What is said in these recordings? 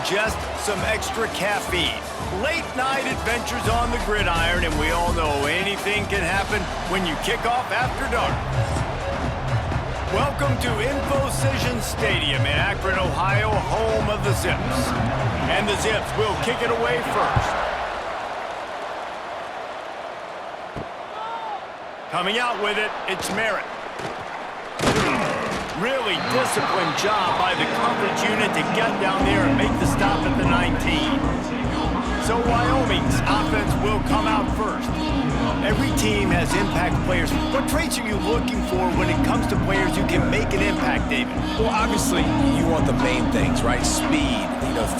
ingest some extra caffeine. Late night adventures on the gridiron, and we all know anything can happen when you kick off after dark. Welcome to InfoCision Stadium in Akron, Ohio, home of the Zips. And the Zips will kick it away first. Coming out with it, it's Merritt. Really disciplined job by the coverage unit to get down there and make the stop at the 19. So Wyoming's offense will come out first. Every team has impact players. What traits are you looking for when it comes to players who can make an impact, David? Well, obviously, you want the main things, right? Speed,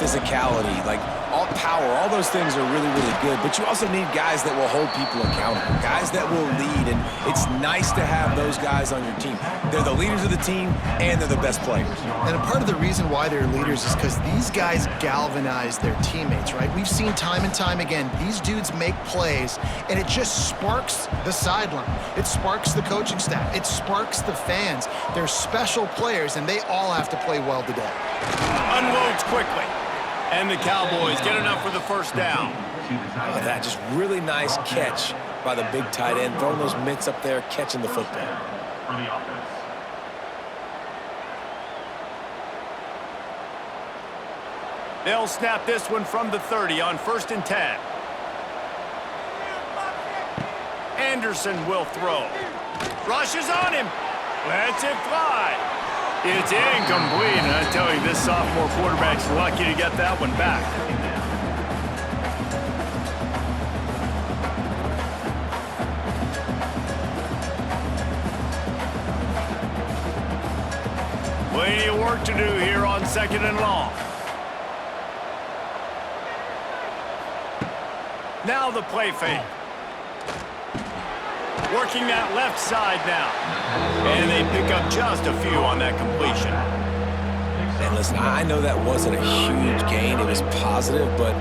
physicality, like all power, all those things are really, really good. But you also need guys that will hold people accountable, guys that will lead. And it's nice to have those guys on your team. They're the leaders of the team, and they're the best players. And a part of the reason why they're leaders is because these guys galvanize their teammates, right? We've seen time and time again, these dudes make plays, and it just sparks the sideline. It sparks the coaching staff. It sparks the fans. They're special players, and they all have to play well today. Unloads quickly. And the Cowboys get enough for the first down. Oh, that just really nice catch by the big tight end, throwing those mitts up there, catching the football. They'll snap this one from the 30 on 1st and 10. Anderson will throw. Rushes on him. Lets it fly. It's incomplete, and I tell you, this sophomore quarterback's lucky to get that one back. Plenty of work to do here on 2nd and long. Now the play fake. Working that left side now. And they pick up just a few on that completion. And listen, I know that wasn't a huge gain. It was positive, but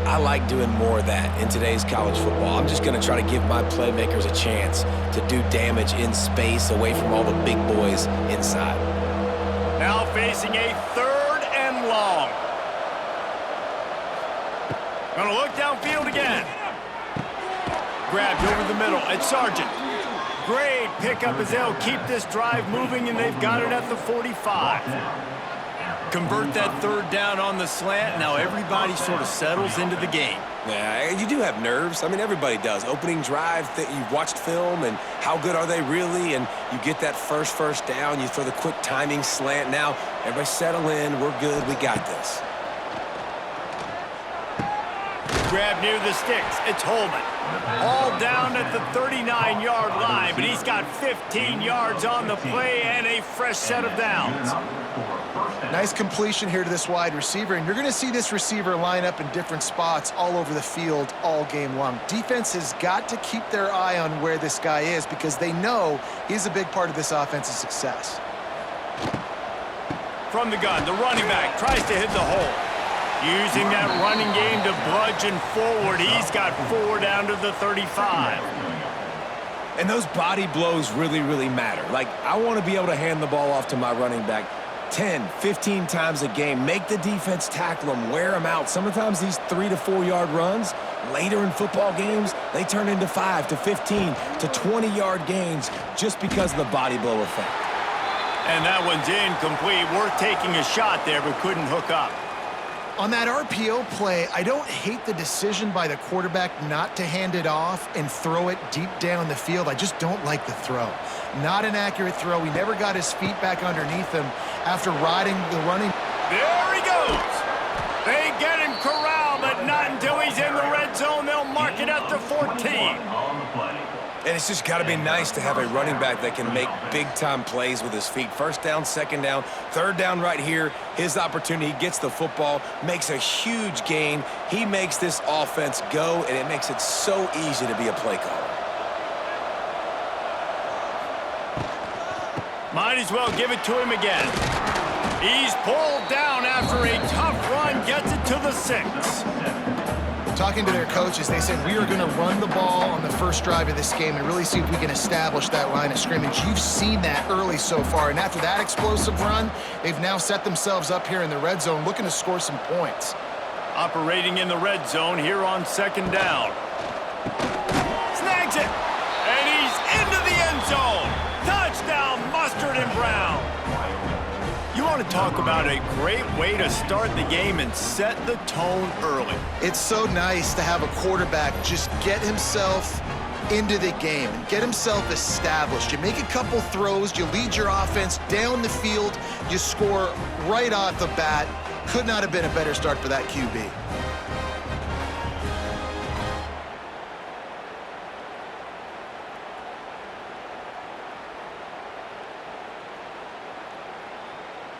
I like doing more of that in today's college football. I'm just going to try to give my playmakers a chance to do damage in space away from all the big boys inside. Now facing a 3rd and long. Gonna look downfield again. Grabbed over the middle. It's Sargent. Great pickup as they'll keep this drive moving, and they've got it at the 45. Convert that 3rd down on the slant. Now everybody sort of settles into the game. Yeah, you do have nerves. I mean, everybody does. Opening drive, that you've watched film, and how good are they really? And you get that first down. You throw the quick timing slant. Now everybody settle in. We're good. We got this. Grab near the sticks. It's Holman. All down at the 39-yard line, but he's got 15 yards on the play and a fresh set of downs. Nice completion here to this wide receiver, and you're going to see this receiver line up in different spots all over the field all game long. Defense has got to keep their eye on where this guy is because they know he's a big part of this offense's success. From the gun, the running back tries to hit the hole. Using that running game to bludgeon forward. He's got 4 down to the 35. And those body blows really, really matter. Like, I want to be able to hand the ball off to my running back 10, 15 times a game. Make the defense tackle them, wear them out. Sometimes these 3 to 4 yard runs, later in football games, they turn into 5 to 15 to 20 yard gains just because of the body blow effect. And that one's incomplete. Worth taking a shot there, but couldn't hook up. On that RPO play, I don't hate the decision by the quarterback not to hand it off and throw it deep down the field. I just don't like the throw. Not an accurate throw. He never got his feet back underneath him after riding the running. There he goes. They get him corralled, but not until he's in the red zone. They'll mark it at the 14. And it's just got to be nice to have a running back that can make big-time plays with his feet. 1st down, 2nd down, 3rd down right here. His opportunity, he gets the football, makes a huge gain. He makes this offense go, and it makes it so easy to be a play caller. Might as well give it to him again. He's pulled down after a tough run, gets it to the 6. Talking to their coaches, they said, we are going to run the ball on the first drive of this game and really see if we can establish that line of scrimmage. You've seen that early so far, and after that explosive run, they've now set themselves up here in the red zone looking to score some points. Operating in the red zone here on second down. Snags it, and he's into the end zone. Touchdown, Mustard and Brown. You want to talk about a great way to start the game and set the tone early. It's so nice to have a quarterback just get himself into the game and get himself established. You make a couple throws, you lead your offense down the field, you score right off the bat. Could not have been a better start for that QB.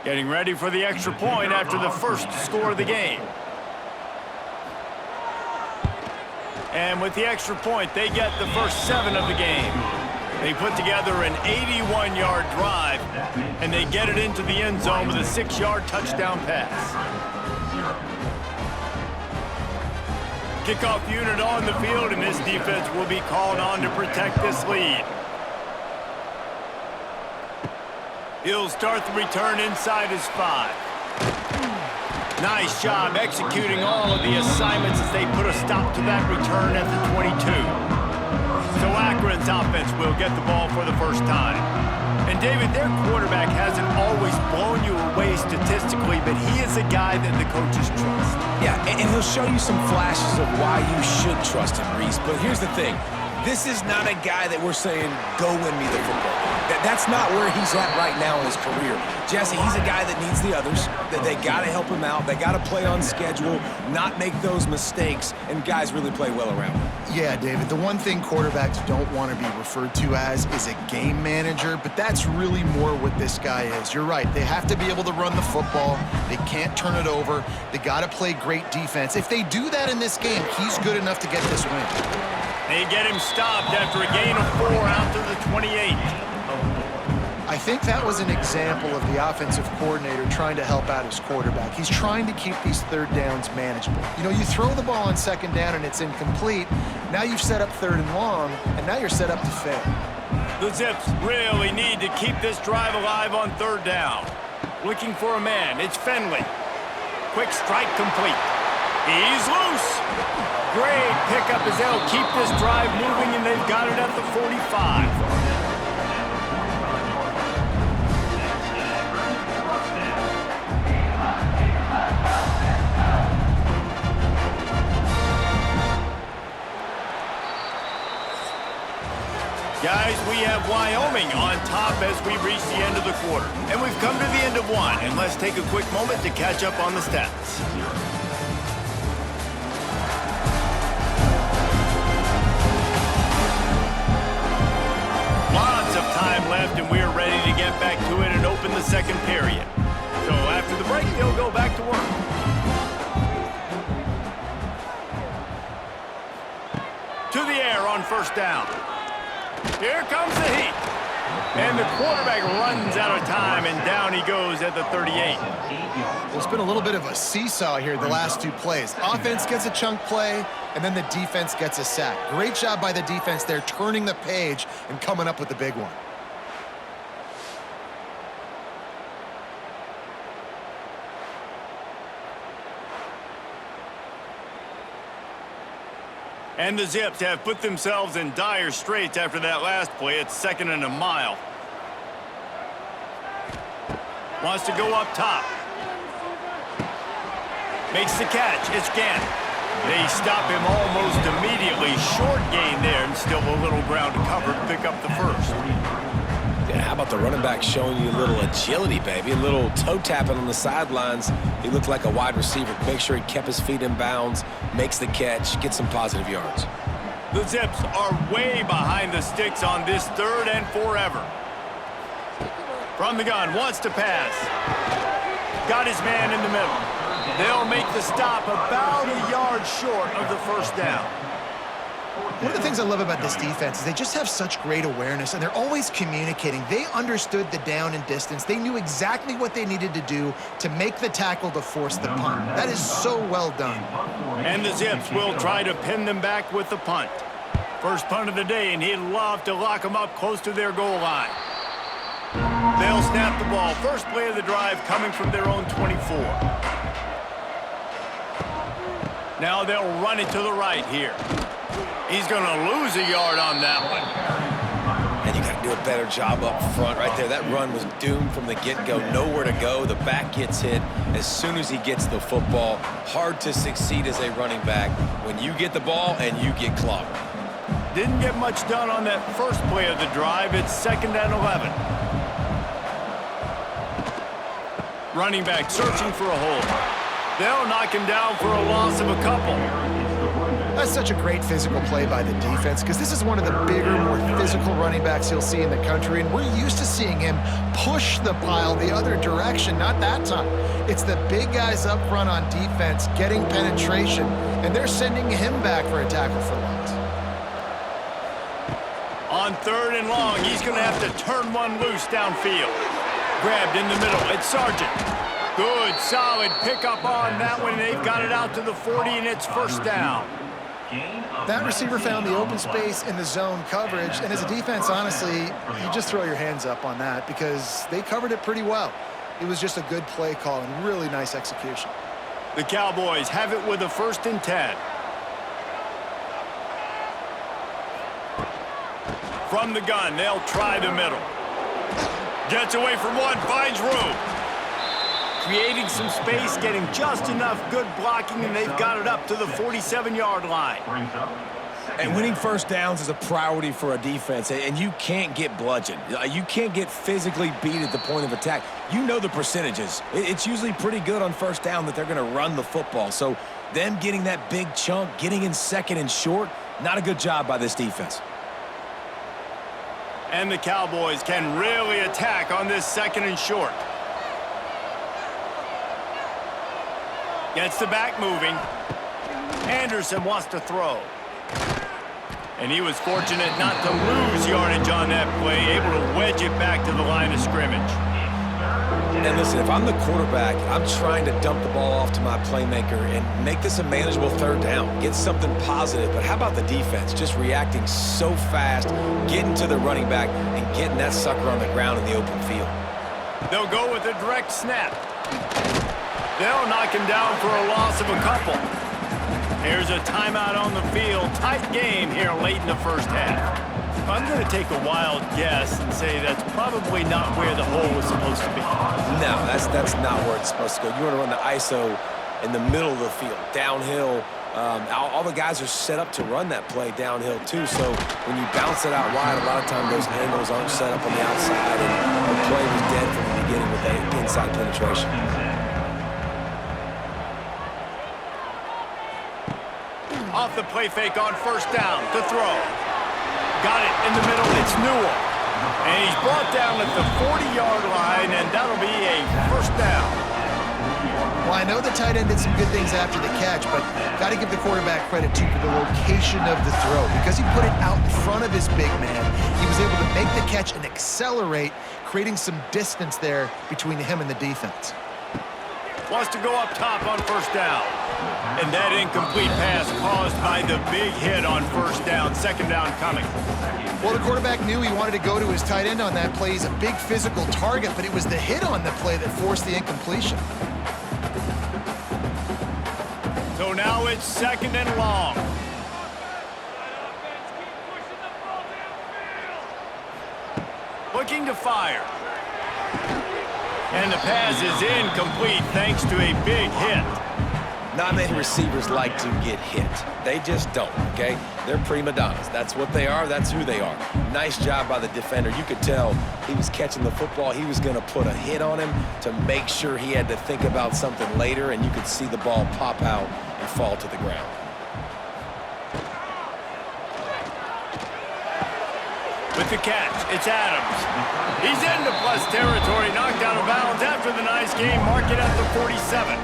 Getting ready for the extra point after the first score of the game. And with the extra point, they get the first 7 of the game. They put together an 81-yard drive, and they get it into the end zone with a 6-yard touchdown pass. Kickoff unit on the field, and this defense will be called on to protect this lead. He'll start the return inside his 5. Nice job executing all of the assignments as they put a stop to that return at the 22. So Akron's offense will get the ball for the first time. And David, their quarterback hasn't always blown you away statistically, but he is a guy that the coaches trust. Yeah, and he'll show you some flashes of why you should trust him, Reese. But here's the thing. This is not a guy that we're saying, go win me the football game. That's not where he's at right now in his career. Jesse, he's a guy that needs the others, that they got to help him out. They got to play on schedule, not make those mistakes, and guys really play well around him. Yeah, David, the one thing quarterbacks don't want to be referred to as is a game manager, but that's really more what this guy is. You're right. They have to be able to run the football. They can't turn it over. They got to play great defense. If they do that in this game, he's good enough to get this win. They get him stopped after a gain of 4 out to the 28. I think that was an example of the offensive coordinator trying to help out his quarterback. He's trying to keep these third downs manageable. You know, you throw the ball on second down and it's incomplete. Now you've set up third and long, and now you're set up to fail. The Zips really need to keep this drive alive on third down. Looking for a man. It's Finley. Quick strike complete. He's loose. Great pickup as they'll keep this drive moving, and they've got it at the 45. Guys, we have Wyoming on top as we reach the end of the quarter. And we've come to the end of one, and let's take a quick moment to catch up on the stats. Lots of time left, and we're ready to get back to it and open the second period. So after the break, they'll go back to work. To the air on first down. Here comes the heat. And the quarterback runs out of time, and down he goes at the 38. Well, it's been a little bit of a seesaw here the last 2 plays. Offense gets a chunk play, and then the defense gets a sack. Great job by the defense there, turning the page and coming up with the big one. And the Zips have put themselves in dire straits after that last play. It's 2nd and a mile. Wants to go up top. Makes the catch. It's Gantt. They stop him almost immediately. Short gain there, and still a little ground to cover to pick up the first. Yeah, how about the running back showing you a little agility, baby? A little toe tapping on the sidelines. He looked like a wide receiver. Make sure he kept his feet in bounds, makes the catch, gets some positive yards. The Zips are way behind the sticks on this 3rd and forever. From the gun, wants to pass. Got his man in the middle. They'll make the stop about a yard short of the first down. One of the things I love about this defense is they just have such great awareness, and they're always communicating. They understood the down and distance. They knew exactly what they needed to do to make the tackle to force the punt. That is so well done. And the Zips will try to pin them back with the punt. First punt of the day, and he'd love to lock them up close to their goal line. They'll snap the ball. First play of the drive coming from their own 24. Now they'll run it to the right here. He's going to lose a yard on that one. And you got to do a better job up front right there. That run was doomed from the get-go. Nowhere to go. The back gets hit as soon as he gets the football. Hard to succeed as a running back when you get the ball and you get clobbered. Didn't get much done on that first play of the drive. It's 2nd and 11. Running back searching for a hole. They'll knock him down for a loss of a couple. That's such a great physical play by the defense because this is one of the bigger, more physical running backs you'll see in the country, and we're used to seeing him push the pile the other direction. Not that time. It's the big guys up front on defense getting penetration, and they're sending him back for a tackle for loss. On 3rd and long, he's going to have to turn one loose downfield. Grabbed in the middle. It's Sargent. Good, solid pickup on that one. They've got it out to the 40, and it's first down. That receiver found the open space in the zone coverage, and as a defense, honestly, you just throw your hands up on that because they covered it pretty well. It was just a good play call and really nice execution. The Cowboys have it with a 1st and 10. From the gun, they'll try the middle. Gets away from one, finds room. Creating some space, getting just enough good blocking, and they've got it up to the 47-yard line. And winning first downs is a priority for a defense, and you can't get bludgeoned. You can't get physically beat at the point of attack. You know the percentages. It's usually pretty good on first down that they're going to run the football. So them getting that big chunk, getting in 2nd and short, not a good job by this defense. And the Cowboys can really attack on this 2nd and short. Gets the back moving. Anderson wants to throw. And he was fortunate not to lose yardage on that play, able to wedge it back to the line of scrimmage. And listen, if I'm the quarterback, I'm trying to dump the ball off to my playmaker and make this a manageable 3rd down, get something positive. But how about the defense just reacting so fast, getting to the running back and getting that sucker on the ground in the open field? They'll go with a direct snap. They'll knock him down for a loss of a couple. Here's a timeout on the field. Tight game here late in the first half. I'm going to take a wild guess and say that's probably not where the hole was supposed to be. No, that's not where it's supposed to go. You want to run the ISO in the middle of the field, downhill. All the guys are set up to run that play downhill too, so when you bounce it out wide, a lot of times those angles aren't set up on the outside, and the play was dead from the beginning with that inside penetration. Off the play fake on first down to throw. Got it in the middle. It's Newell. And he's brought down at the 40-yard line, and that'll be a first down. Well, I know the tight end did some good things after the catch, but got to give the quarterback credit, too, for the location of the throw. Because he put it out in front of his big man, he was able to make the catch and accelerate, creating some distance there between him and the defense. Wants to go up top on first down. And that incomplete pass caused by the big hit on first down. 2nd down coming. Well, the quarterback knew he wanted to go to his tight end on that play. He's a big physical target, but it was the hit on the play that forced the incompletion. So now it's 2nd and long. Looking to fire. And the pass is incomplete thanks to a big hit. Not many receivers like to get hit. They just don't, okay? They're prima donnas. That's what they are. That's who they are. Nice job by the defender. You could tell he was catching the football. He was going to put a hit on him to make sure he had to think about something later, and you could see the ball pop out and fall to the ground. With the catch, it's Adams. He's into plus territory, knocked out of bounds after the nice game. Mark it at the 47.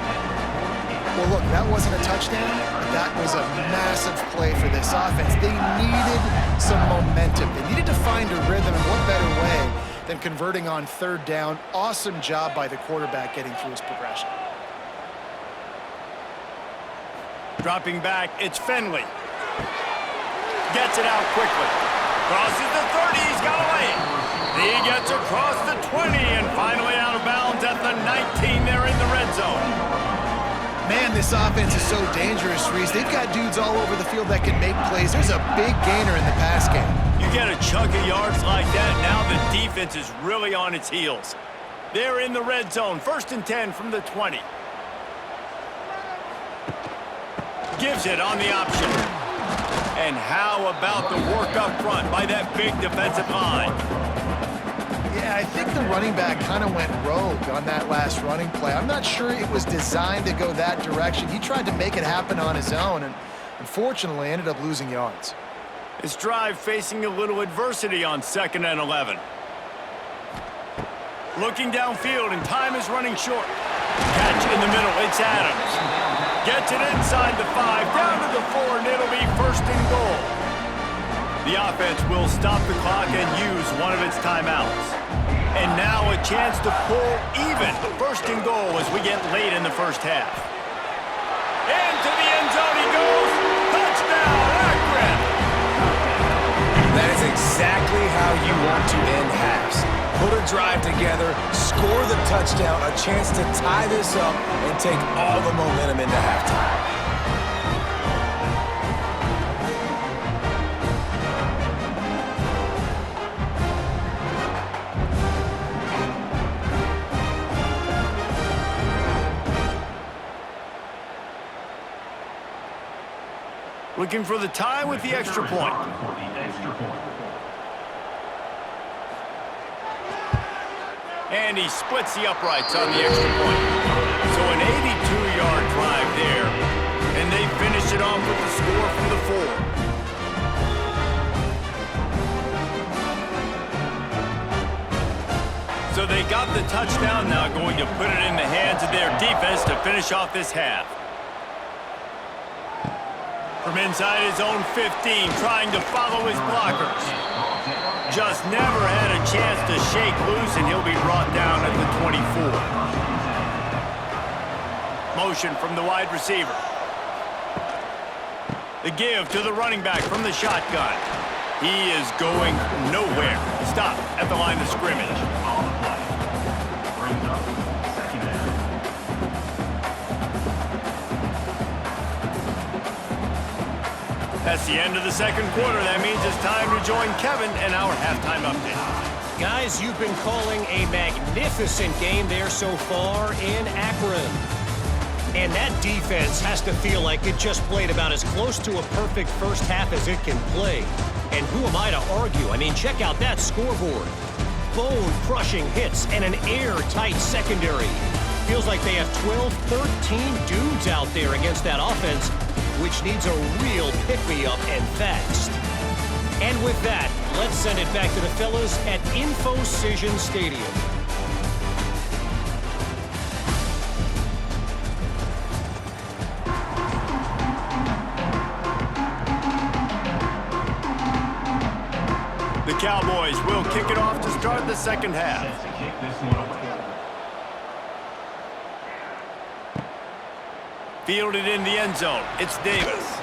Well, look, that wasn't a touchdown, but that was a massive play for this offense. They needed some momentum. They needed to find a rhythm, and what better way than converting on third down. Awesome job by the quarterback getting through his progression. Dropping back, it's Finley. Gets it out quickly. Crosses the 30, he's got away. He gets across the 20 and finally out of bounds at the 19 there in the red zone. Man, this offense is so dangerous, Reese. They've got dudes all over the field that can make plays. There's a big gainer in the pass game. You get a chunk of yards like that, now the defense is really on its heels. They're in the red zone, 1st and 10 from the 20. Gives it on the option. And how about the work up front by that big defensive line? Yeah, I think the running back kind of went rogue on that last running play. I'm not sure it was designed to go that direction. He tried to make it happen on his own and unfortunately ended up losing yards. His drive facing a little adversity on 2nd and 11. Looking downfield and time is running short. Catch in the middle, it's Adams. Gets it inside the 5, down to the 4, and it'll be 1st and goal. The offense will stop the clock and use one of its timeouts. And now a chance to pull even 1st and goal as we get late in the first half. Into the end zone he goes. Touchdown, Akron! That is exactly how you want to end halves. Put a drive together, score the touchdown, a chance to tie this up and take all the momentum into halftime. Looking for the tie with the extra point. And he splits the uprights on the extra point. So an 82-yard drive there. And they finish it off with the score from the 4. So they got the touchdown, now going to put it in the hands of their defense to finish off this half. From inside his own 15, trying to follow his blockers. Just never had a chance to shake loose, and he'll be brought down at the 24. Motion from the wide receiver. The give to the running back from the shotgun. He is going nowhere. Stop at the line of scrimmage. That's the end of the second quarter. That means it's time to join Kevin in our halftime update. Guys, you've been calling a magnificent game there so far in Akron. And that defense has to feel like it just played about as close to a perfect first half as it can play. And who am I to argue? I mean, check out that scoreboard. Bone-crushing hits and an airtight secondary. Feels like they have 12, 13 dudes out there against that offense, which needs a real pick-me-up and fast. And with that, let's send it back to the fellas at InfoCision Stadium. The Cowboys will kick it off to start the second half. Fielded in the end zone, it's Davis.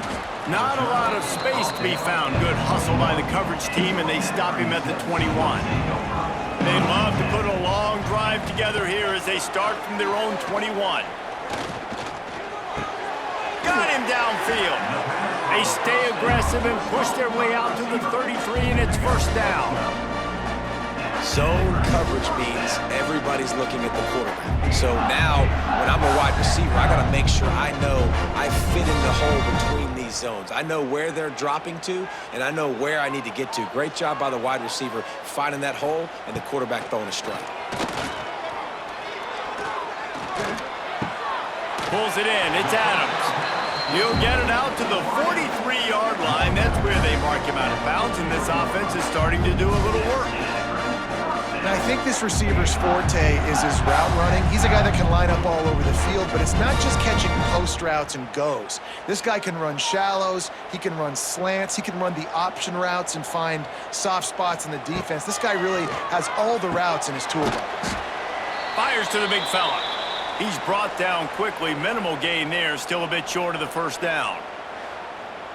Not a lot of space to be found. Good hustle by the coverage team, and they stop him at the 21. They love to put a long drive together here as they start from their own 21. Got him downfield. They stay aggressive and push their way out to the 33, and it's 1st down. Zone coverage means everybody's looking at the quarterback. So now, when I'm a wide receiver, I got to make sure I know I fit in the hole between these zones. I know where they're dropping to, and I know where I need to get to. Great job by the wide receiver finding that hole, and the quarterback throwing a strike. Pulls it in. It's Adams. He'll get it out to the 43-yard line. That's where they mark him out of bounds, and this offense is starting to do a little work. And I think this receiver's forte is his route running. He's a guy that can line up all over the field, but it's not just catching post routes and goes. This guy can run shallows, he can run slants, he can run the option routes and find soft spots in the defense. This guy really has all the routes in his toolbox. Fires to the big fella. He's brought down quickly. Minimal gain there, still a bit short of the first down.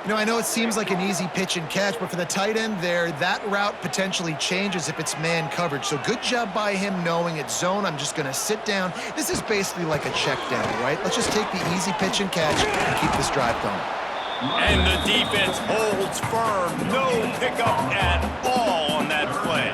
You know, I know it seems like an easy pitch and catch, but for the tight end there, that route potentially changes if it's man coverage. So good job by him knowing it's zone. I'm just going to sit down. This is basically like a check down, right? Let's just take the easy pitch and catch and keep this drive going. And the defense holds firm. No pickup at all on that play.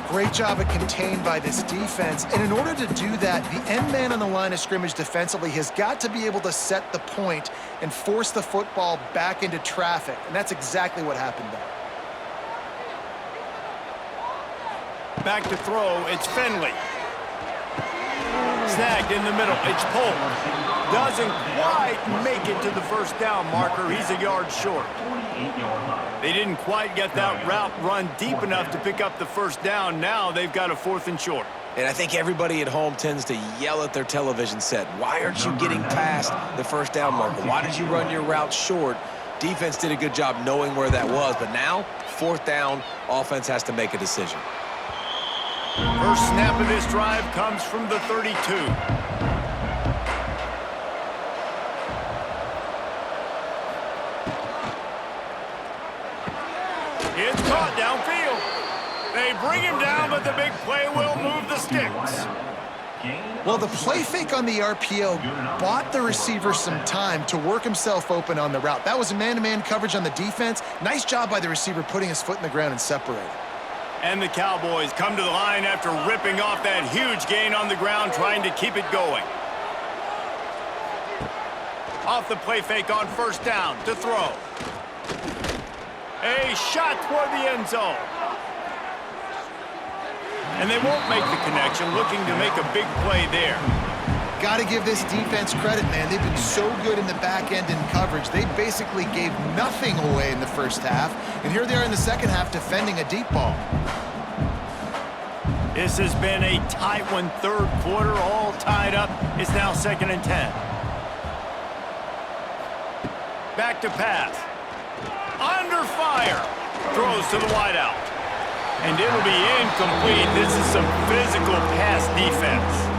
Great job of contained by this defense. And in order to do that, the end man on the line of scrimmage defensively has got to be able to set the point and force the football back into traffic. And that's exactly what happened there. Back to throw, it's Finley. Snagged in the middle, it's Polk. Doesn't quite make it to the first down marker. He's a yard short. They didn't quite get that route run deep enough to pick up the first down. Now they've got a 4th and short. And I think everybody at home tends to yell at their television set. Why aren't you getting past the first down marker? Why did you run your route short? Defense did a good job knowing where that was, but now, 4th down, offense has to make a decision. First snap of this drive comes from the 32. It's caught downfield. They bring him down, but the big play will move the sticks. Well, the play fake on the RPO bought the receiver some time to work himself open on the route. That was a man-to-man coverage on the defense. Nice job by the receiver putting his foot in the ground and separating. And the Cowboys come to the line after ripping off that huge gain on the ground, trying to keep it going. Off the play fake on first down to throw. A shot toward the end zone. And they won't make the connection, looking to make a big play there. Got to give this defense credit, man. They've been so good in the back end in coverage. They basically gave nothing away in the first half. And here they are in the second half defending a deep ball. This has been a tight one, third quarter, all tied up. It's now 2nd and 10. Back to pass. Under fire. Throws to the wideout. And it'll be incomplete. This is some physical pass defense.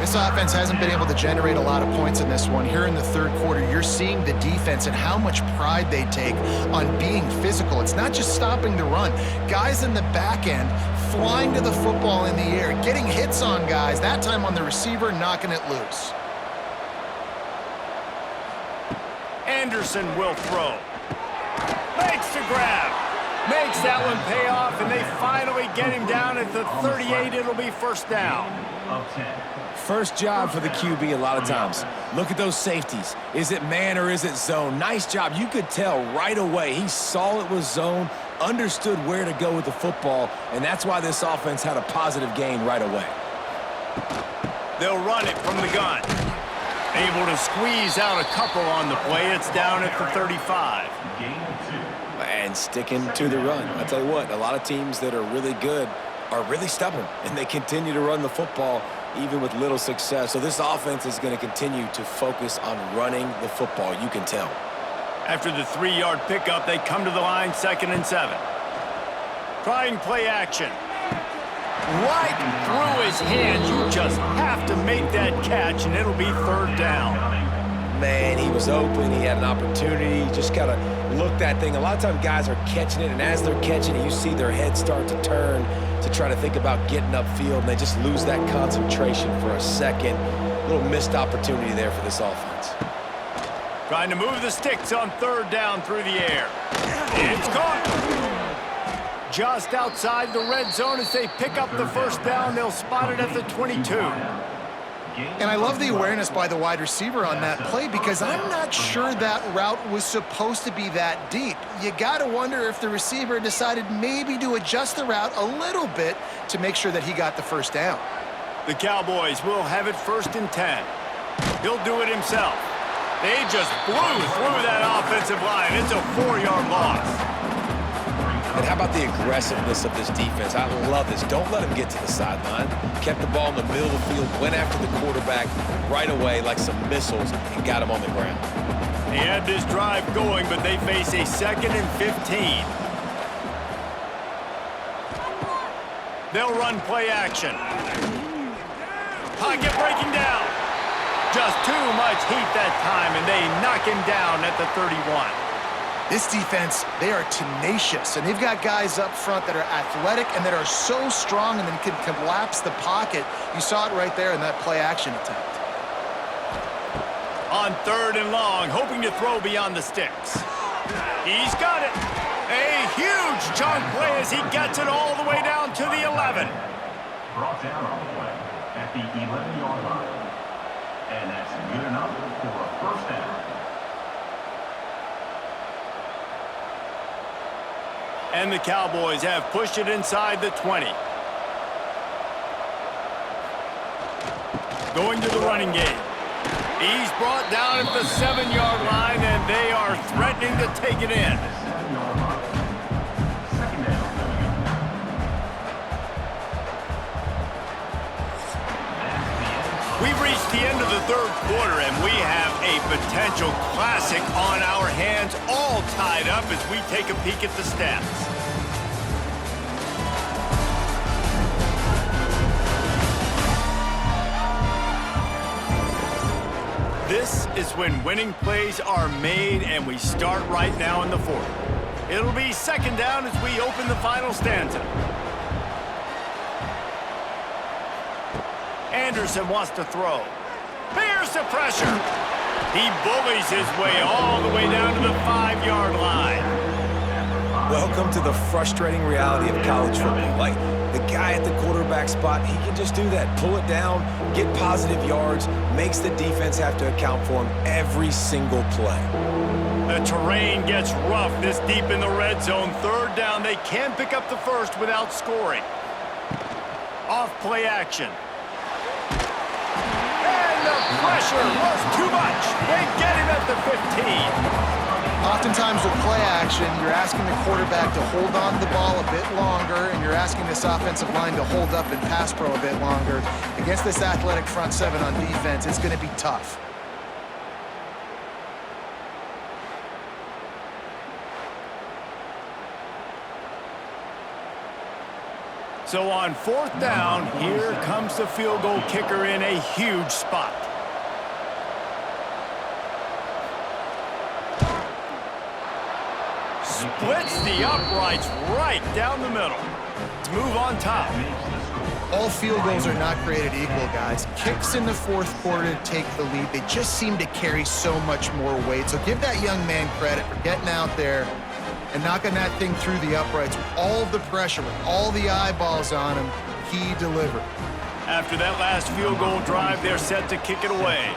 This offense hasn't been able to generate a lot of points in this one. Here in the third quarter, you're seeing the defense and how much pride they take on being physical. It's not just stopping the run. Guys in the back end flying to the football in the air, getting hits on guys, that time on the receiver, knocking it loose. Anderson will throw. Makes the grab. Makes that one pay off, and they finally get him down at the 38. It'll be first down. First job for the QB a lot of times. Look at those safeties. Is it man or is it zone? Nice job. You could tell right away. He saw it was zone, understood where to go with the football, and that's why this offense had a positive gain right away. They'll run it from the gun. Able to squeeze out a couple on the play. It's down at the 35. And sticking to the run. I'll tell you what, a lot of teams that are really good are really stubborn, and they continue to run the football even with little success. So this offense is going to continue to focus on running the football. You can tell. After the 3-yard pickup, they come to the line, 2nd and 7. Trying play action. Right through his hands. You just have to make that catch, and it'll be 3rd down. Man, he was open. He had an opportunity. You just got to look that thing. A lot of times guys are catching it, and as they're catching it, you see their head start to turn to try to think about getting upfield, and they just lose that concentration for a second. A little missed opportunity there for this offense. Trying to move the sticks on 3rd down through the air. It's caught. Just outside the red zone as they pick up the first down. They'll spot it at the 22. And I love the awareness by the wide receiver on that play because I'm not sure that route was supposed to be that deep. You got to wonder if the receiver decided maybe to adjust the route a little bit to make sure that he got the first down. The Cowboys will have it 1st and 10. He'll do it himself. They just blew through that offensive line. It's a 4-yard loss. And how about the aggressiveness of this defense? I love this. Don't let them get to the sideline. Kept the ball in the middle of the field, went after the quarterback right away like some missiles and got him on the ground. They had this drive going, but they face a 2nd and 15. They'll run play action. Pocket breaking down. Just too much heat that time, and they knock him down at the 31. This defense, they are tenacious, and they've got guys up front that are athletic and that are so strong and then can collapse the pocket. You saw it right there in that play action attempt. On 3rd and long, hoping to throw beyond the sticks. He's got it. A huge chunk play as he gets it all the way down to the 11. Brought down all the way at the 11-yard line. And that's good enough for a first down. And the Cowboys have pushed it inside the 20. Going to the running game. He's brought down at the 7-yard line, and they are threatening to take it in. Second down. We've reached the end of the 3rd quarter, and we have a potential classic on our hands, all tied up as we take a peek at the stats. This is when winning plays are made, and we start right now in the 4th. It'll be 2nd down as we open the final stanza. Anderson wants to throw. Here's the pressure. He bullies his way all the way down to the 5-yard line. Welcome to the frustrating reality of college football. Like, the guy at the quarterback spot, he can just do that. Pull it down, get positive yards, makes the defense have to account for him every single play. The terrain gets rough this deep in the red zone. 3rd down, they can pick up the first without scoring. Off play action. And the pressure was too much. They get him at the 15. Oftentimes with play action, you're asking the quarterback to hold on to the ball a bit longer, and you're asking this offensive line to hold up and pass pro a bit longer. Against this athletic front 7 on defense, it's going to be tough. So on 4th down, here comes the field goal kicker in a huge spot. Splits the uprights right down the middle. To move on top. All field goals are not created equal, guys. Kicks in the 4th quarter to take the lead. They just seem to carry so much more weight. So give that young man credit for getting out there and knocking that thing through the uprights with all of the pressure, with all the eyeballs on him. He delivered. After that last field goal drive, they're set to kick it away.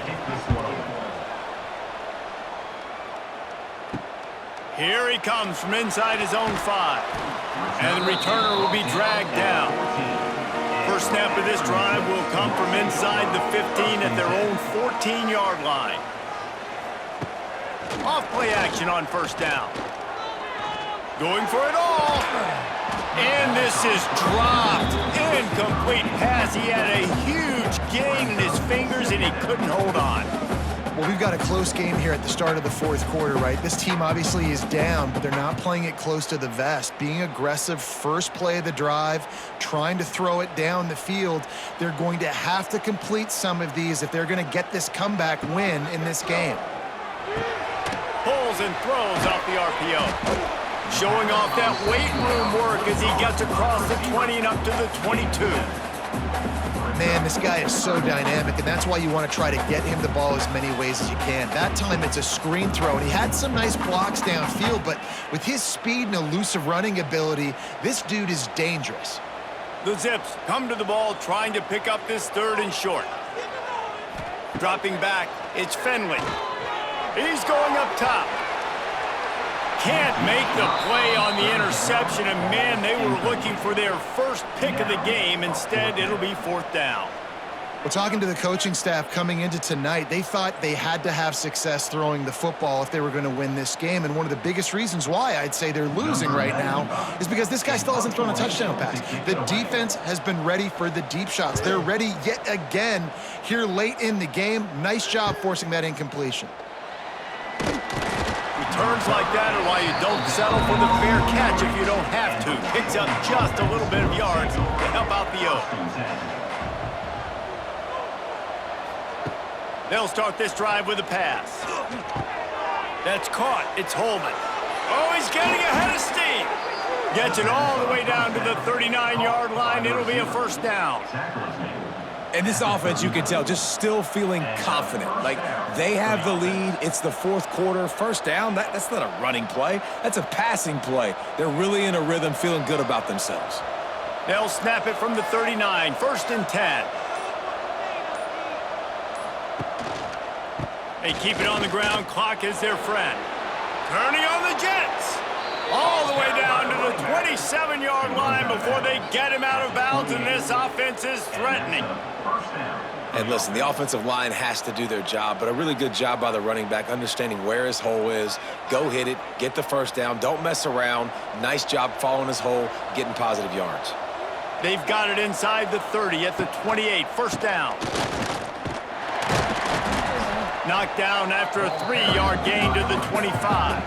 Here he comes from inside his own 5. And the returner will be dragged down. First snap of this drive will come from inside the 15 at their own 14-yard line. Off play action on 1st down. Going for it all. And this is dropped. Incomplete pass. He had a huge gain in his fingers, and he couldn't hold on. Well, we've got a close game here at the start of the 4th quarter, right? This team obviously is down, but they're not playing it close to the vest. Being aggressive, first play of the drive, trying to throw it down the field. They're going to have to complete some of these if they're going to get this comeback win in this game. Pulls and throws off the RPO. Showing off that weight room work as he gets across the 20 and up to the 22. Man, this guy is so dynamic, and that's why you want to try to get him the ball as many ways as you can. That time, it's a screen throw, and he had some nice blocks downfield, but with his speed and elusive running ability, this dude is dangerous. The Zips come to the ball trying to pick up this 3rd and short. Dropping back, it's Finley. He's going up top. Can't make the play on the interception, and man, they were looking for their first pick of the game. Instead, it'll be 4th down. Well, talking to the coaching staff coming into tonight, they thought they had to have success throwing the football if they were going to win this game. And one of the biggest reasons why I'd say they're losing right now is because this guy still hasn't thrown a touchdown pass. The defense has been ready for the deep shots. They're ready yet again here late in the game. Nice job forcing that incompletion. Returns like that are why you don't settle for the fair catch if you don't have to. Picks up just a little bit of yards to help out the O. They'll start this drive with a pass. That's caught. It's Holman. Oh, he's getting ahead of steam. Gets it all the way down to the 39-yard line. It'll be a first down. And this offense, you can tell, just still feeling confident. Like, they have the lead. It's the fourth quarter. First down, that's not a running play. That's a passing play. They're really in a rhythm, feeling good about themselves. They'll snap it from the 39. First and 10. They keep it on the ground. Clock is their friend. Turning on the Jets. All the way down to the 27-yard line before they get him out of bounds, and this offense is threatening. And listen, the offensive line has to do their job, but a really good job by the running back, understanding where his hole is. Go hit it, get the first down, don't mess around. Nice job following his hole, getting positive yards. They've got it inside the 30 at the 28. First down. Knocked down after a 3-yard gain to the 25.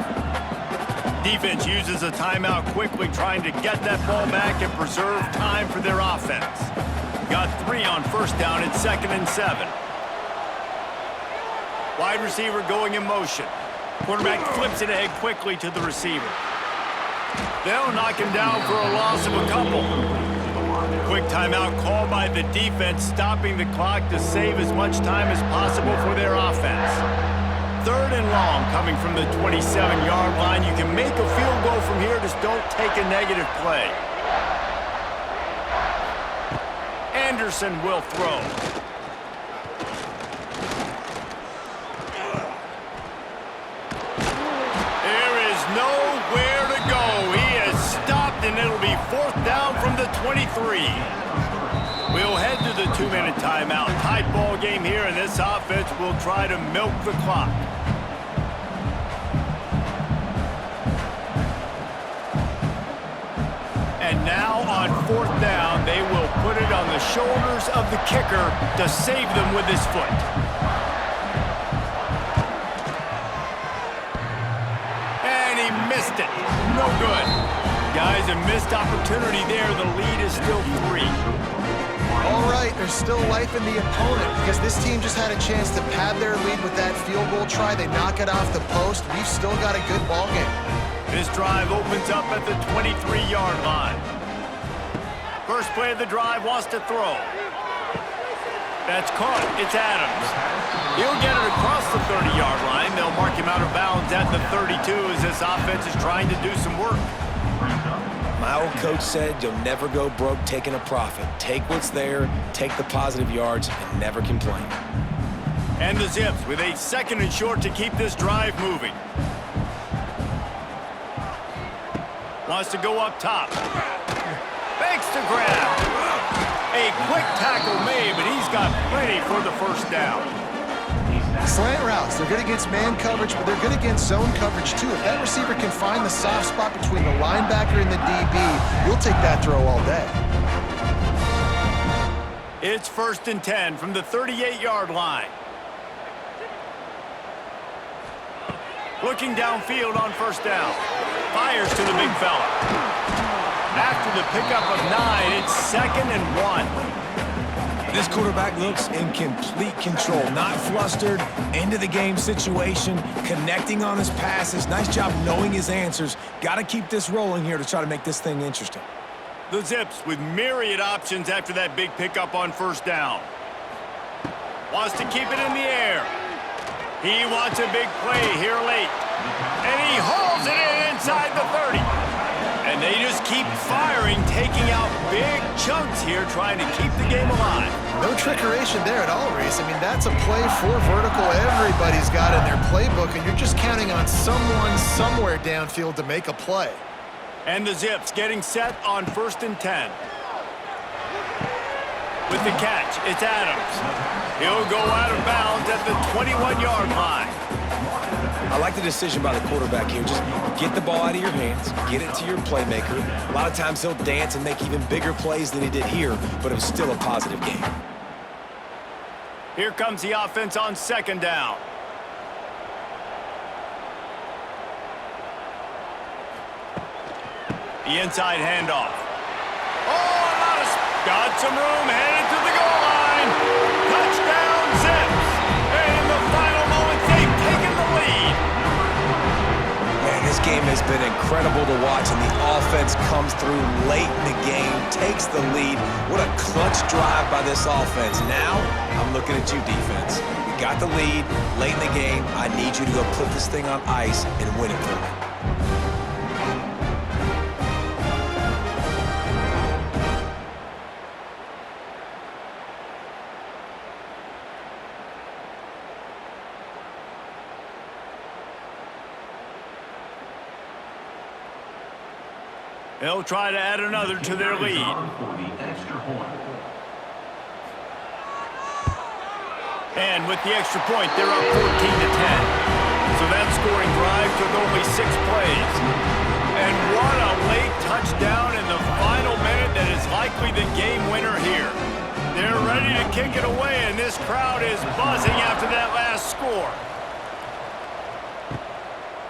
Defense uses a timeout quickly, trying to get that ball back and preserve time for their offense. Got 3 on first down at 2nd and 7. Wide receiver going in motion. Quarterback flips it ahead quickly to the receiver. They'll knock him down for a loss of a couple. Quick timeout called by the defense, stopping the clock to save as much time as possible for their offense. 3rd and long coming from the 27-yard line. You can make a field goal from here, just don't take a negative play. Anderson will throw. There is nowhere to go. He is stopped, and it'll be 4th down from the 23. We'll head to the 2-minute timeout. Tight ball game here, and this offense will try to milk the clock. And now on 4th down, they will put it on the shoulders of the kicker to save them with his foot. And he missed it. No good. Guys, a missed opportunity there. The lead is still 3. All right, there's still life in the opponent because this team just had a chance to pad their lead with that field goal try. They knock it off the post. We've still got a good ball game. This drive opens up at the 23-yard line. First play of the drive wants to throw. That's caught. It's Adams. He'll get it across the 30-yard line. They'll mark him out of bounds at the 32 as this offense is trying to do some work. My old coach said you'll never go broke taking a profit. Take what's there, take the positive yards, and never complain. And the Zips with a 2nd and short to keep this drive moving. Wants to go up top. Fakes to grab. A quick tackle made, but he's got plenty for the first down. Slant routes, they're good against man coverage, but they're good against zone coverage too. If that receiver can find the soft spot between the linebacker and the DB, you'll take that throw all day. It's 1st and 10 from the 38-yard line. Looking downfield on first down. Fires to the big fella. After the pickup of 9, it's 2nd and 1. This quarterback looks in complete control, not flustered, end-of-the-game situation, connecting on his passes. Nice job knowing his answers. Got to keep this rolling here to try to make this thing interesting. The Zips with myriad options after that big pickup on first down. Wants to keep it in the air. He wants a big play here late. And he hauls it in inside the 30. And they just keep firing, taking out big chunks here, trying to keep the game alive. No trickeration there at all, Reese. I mean, that's a play for vertical everybody's got in their playbook, and you're just counting on someone somewhere downfield to make a play. And the Zips getting set on 1st and 10. With the catch, it's Adams. He'll go out of bounds at the 21-yard line. I like the decision by the quarterback here. Just get the ball out of your hands, get it to your playmaker. A lot of times he'll dance and make even bigger plays than he did here, but it was still a positive game. Here comes the offense on second down. The inside handoff. Oh, got some room, headed to the goal line. Touchdown, Zips. And in the final moments, they've taken the lead. Man, this game has been incredible to watch, and the offense comes through late in the game, takes the lead. What a clutch drive by this offense. Now, I'm looking at you, defense. You got the lead late in the game. I need you to go put this thing on ice and win it for me. They'll try to add another to their lead. And with the extra point, they're up 14-10. So that scoring drive took only 6 plays. And what a late touchdown in the final minute that is likely the game winner here. They're ready to kick it away, and this crowd is buzzing after that last score.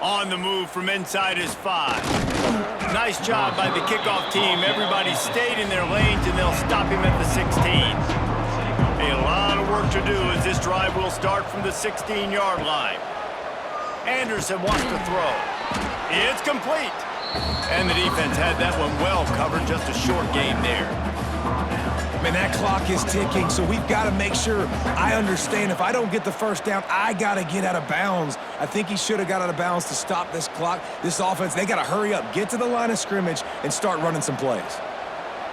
On the move from inside his 5. Nice job by the kickoff team. Everybody stayed in their lanes, and they'll stop him at the 16. A lot of work to do as this drive will start from the 16-yard line. Anderson wants to throw. It's complete. And the defense had that one well covered. Just a short game there. Man, that clock is ticking, so we've got to make sure I understand if I don't get the first down, I got to get out of bounds. I think he should have got out of bounds to stop this clock. This offense, they got to hurry up, get to the line of scrimmage, and start running some plays.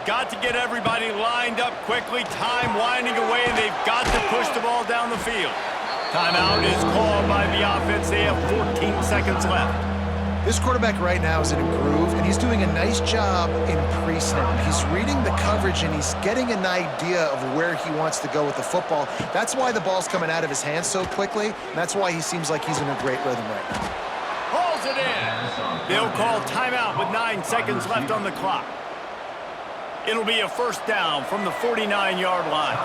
Got to get everybody lined up quickly. Time winding away, and they've got to push the ball down the field. Timeout is called by the offense. They have 14 seconds left. This quarterback right now is in a groove, and he's doing a nice job in pre-snap. He's reading the coverage, and he's getting an idea of where he wants to go with the football. That's why the ball's coming out of his hands so quickly, and that's why he seems like he's in a great rhythm right now. Hauls it in. They'll call timeout with 9 seconds left on the clock. It'll be a first down from the 49-yard line.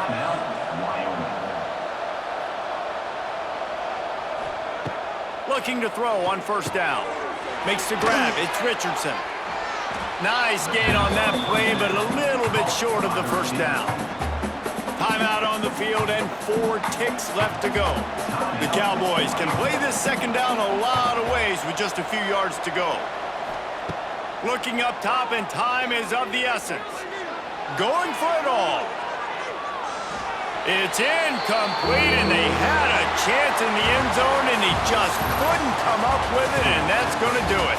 Looking to throw on first down. Makes the grab. It's Richardson. Nice gain on that play, but a little bit short of the first down. Timeout on the field and 4 ticks left to go. The Cowboys can play this second down a lot of ways with just a few yards to go. Looking up top, and time is of the essence. Going for it all. It's incomplete, and they had a chance in the end zone, and he just couldn't come up with it, and that's going to do it.